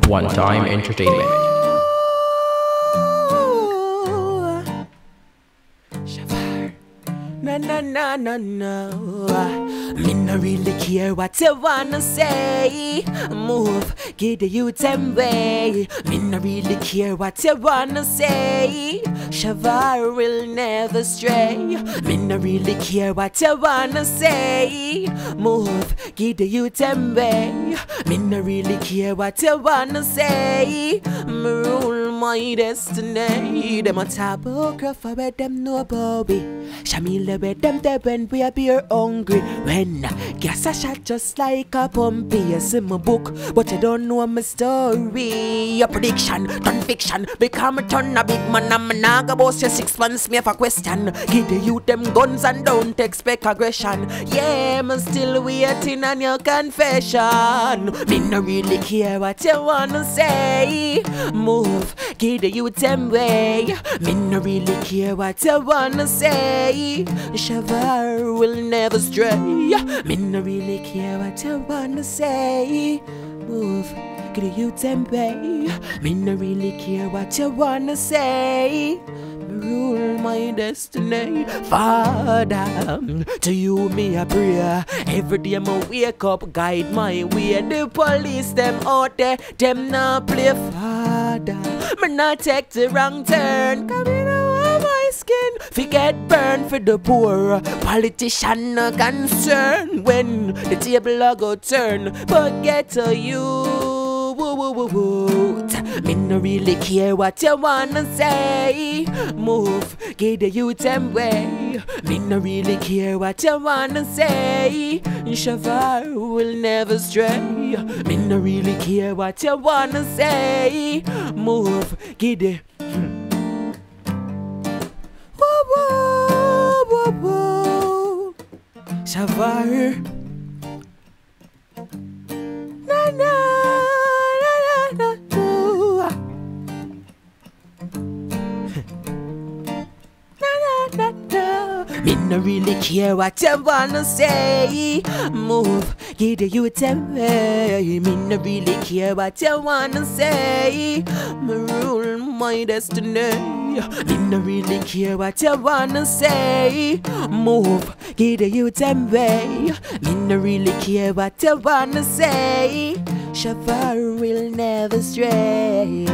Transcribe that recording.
One Time Entertainment. Shavarr, na na na na na. Me no really care what you wanna say. Move, give the youth them way. Me no really care what you wanna say. Shavarr will never stray. Me no really care what you wanna say. Move, give the youth them way. Me no really care what you wanna say. Me rule my destiny. Them a topographer where them know about me. Shamila where them there when we appear hungry. When gas a shot just like a pumpy. You see my book, but you don't know my story. A prediction, turn fiction. Become a turn a big man. I'm not gonna boast your 6 months me for question. Give the youth them guns and don't expect aggression. Yeah, I'm still waiting on your confession. Me no really care what you wanna say. Move, give the youth them way. Me no really care what you wanna say. Shavarr will never stray. Me no really care what you wanna say. Move, give the youth them way. Me no really care what you wanna say. Rule my destiny, Father. To you me a prayer. Every day I wake up, guide my way. The police them out there, them not play. Father, me not take the wrong turn. Come in my skin, forget burn for the poor. Politician no concern when the table a go turn. But get to you. Me no really care what you wanna say. Move, give the youth them way. Me no really care what you wanna say. Shavarr will never stray. Me no really care what you wanna say. Move, give the Shavarr, na na. Me no really care what you wanna say. Move, give the youth them way. Me no really care what you wanna say. Me rule my destiny. Me no really care what you wanna say. Move, give the youth them way. Me no really care what you wanna say. Shavarr will never stray.